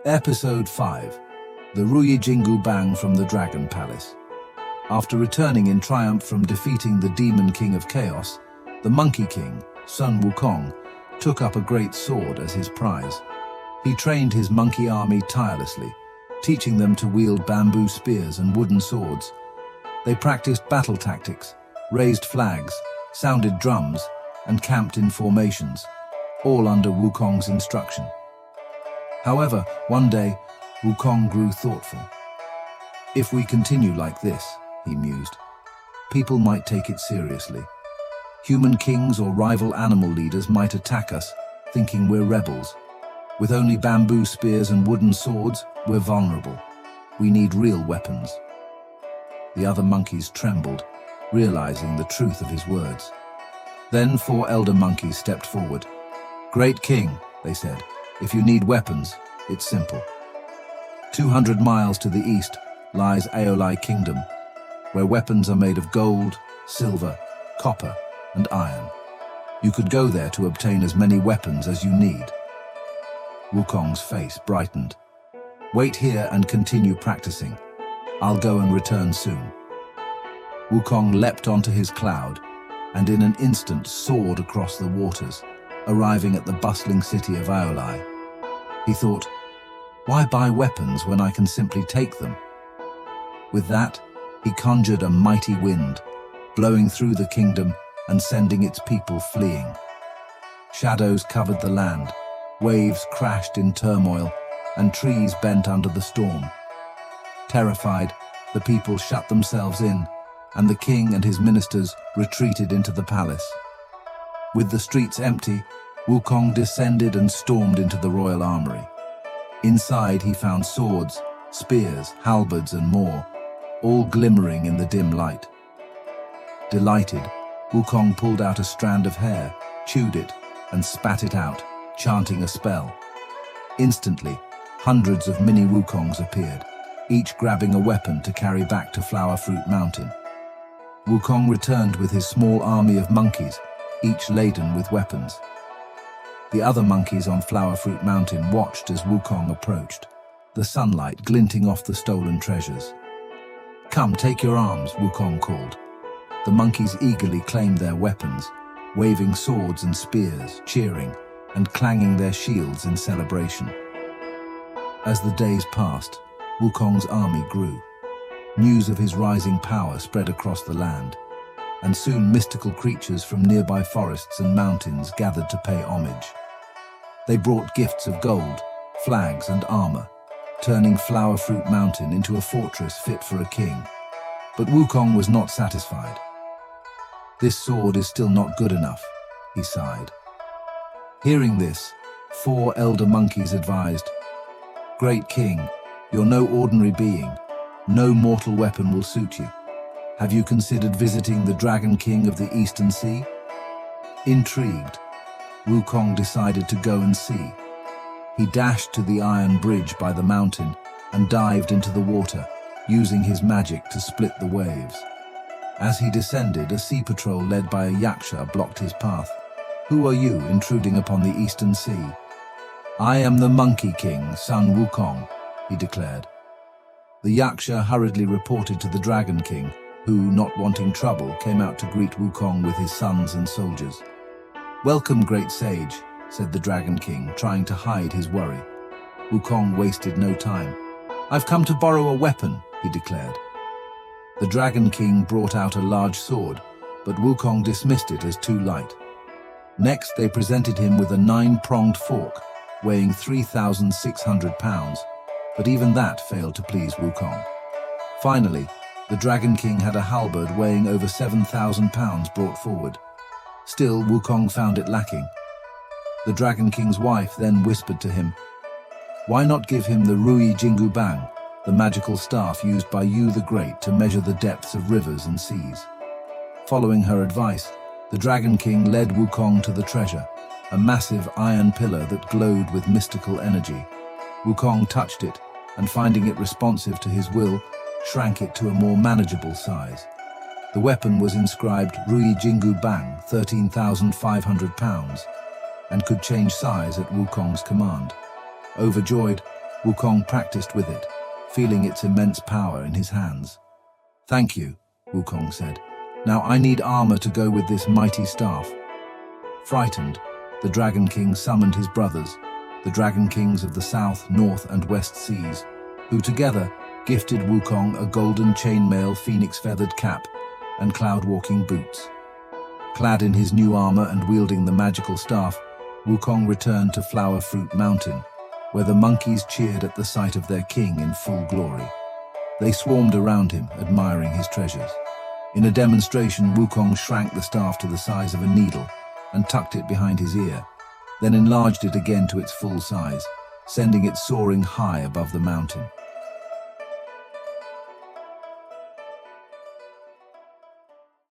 Episode 5. The Ruyi Jingu Bang from the Dragon Palace. After returning in triumph from defeating the Demon King of Chaos, the Monkey King, son Wukong, took up a great sword as his prize. He trained his monkey army tirelessly, teaching them to wield bamboo spears and wooden swords. They practiced battle tactics, raised flags, sounded drums, and camped in formations, all under Wukong's instruction. However, one day, Wukong grew thoughtful. If we continue like this, he mused, people might take it seriously. Human kings or rival animal leaders might attack us, thinking we're rebels. With only bamboo spears and wooden swords, we're vulnerable. We need real weapons. The other monkeys trembled, realizing the truth of his words. Then 4 elder monkeys stepped forward. "Great King," they said, "if you need weapons, it's simple. 200 miles to the east lies Aolai Kingdom, where weapons are made of gold, silver, copper, and iron. You could go there to obtain as many weapons as you need." Wukong's face brightened. "Wait here and continue practicing. I'll go and return soon." Wukong leapt onto his cloud and in an instant soared across the waters, arriving at the bustling city of Aolai. He thought, why buy weapons when I can simply take them? With that, he conjured a mighty wind, blowing through the kingdom and sending its people fleeing. Shadows covered the land, waves crashed in turmoil, and trees bent under the storm. Terrified, the people shut themselves in, and the king and his ministers retreated into the palace. With the streets empty, Wukong descended and stormed into the royal armory. Inside he found swords, spears, halberds and more, all glimmering in the dim light. Delighted, Wukong pulled out a strand of hair, chewed it, and spat it out, chanting a spell. Instantly, hundreds of mini Wukongs appeared, each grabbing a weapon to carry back to Flower Fruit Mountain. Wukong returned with his small army of monkeys, each laden with weapons. The other monkeys on Flower Fruit Mountain watched as Wukong approached, the sunlight glinting off the stolen treasures. "Come, take your arms," Wukong called. The monkeys eagerly claimed their weapons, waving swords and spears, cheering, and clanging their shields in celebration. As the days passed, Wukong's army grew. News of his rising power spread across the land, and soon mystical creatures from nearby forests and mountains gathered to pay homage. They brought gifts of gold, flags and armor, turning Flower Fruit Mountain into a fortress fit for a king. But Wukong was not satisfied. "This sword is still not good enough," he sighed. Hearing this, 4 elder monkeys advised, "Great King, you're no ordinary being. No mortal weapon will suit you. Have you considered visiting the Dragon King of the Eastern Sea?" Intrigued, Wukong decided to go and see. He dashed to the iron bridge by the mountain and dived into the water, using his magic to split the waves. As he descended, a sea patrol led by a yaksha blocked his path. "Who are you intruding upon the Eastern Sea?" "I am the Monkey King, son Wukong," he declared. The yaksha hurriedly reported to the Dragon King, who, not wanting trouble, came out to greet Wukong with his sons and soldiers. "Welcome, great sage," said the Dragon King, trying to hide his worry. Wukong wasted no time. "I've come to borrow a weapon," he declared. The Dragon King brought out a large sword, but Wukong dismissed it as too light. Next, they presented him with a 9-pronged fork, weighing 3,600 pounds, but even that failed to please Wukong. Finally, the Dragon King had a halberd weighing over 7,000 pounds brought forward. Still, Wukong found it lacking. The Dragon King's wife then whispered to him, "Why not give him the Ruyi Jingu Bang, the magical staff used by Yu the Great to measure the depths of rivers and seas?" Following her advice, the Dragon King led Wukong to the treasure, a massive iron pillar that glowed with mystical energy. Wukong touched it, and finding it responsive to his will, shrank it to a more manageable size. The weapon was inscribed Ruyi Jingu Bang, 13,500 pounds, and could change size at Wukong's command. Overjoyed, Wukong practiced with it, feeling its immense power in his hands. "Thank you," Wukong said. "Now I need armor to go with this mighty staff." Frightened, the Dragon King summoned his brothers, the Dragon Kings of the South, North, and West Seas, who together gifted Wukong a golden chainmail phoenix-feathered cap and cloud-walking boots. Clad in his new armor and wielding the magical staff, Wukong returned to Flower Fruit Mountain, where the monkeys cheered at the sight of their king in full glory. They swarmed around him, admiring his treasures. In a demonstration, Wukong shrank the staff to the size of a needle and tucked it behind his ear, then enlarged it again to its full size, sending it soaring high above the mountain.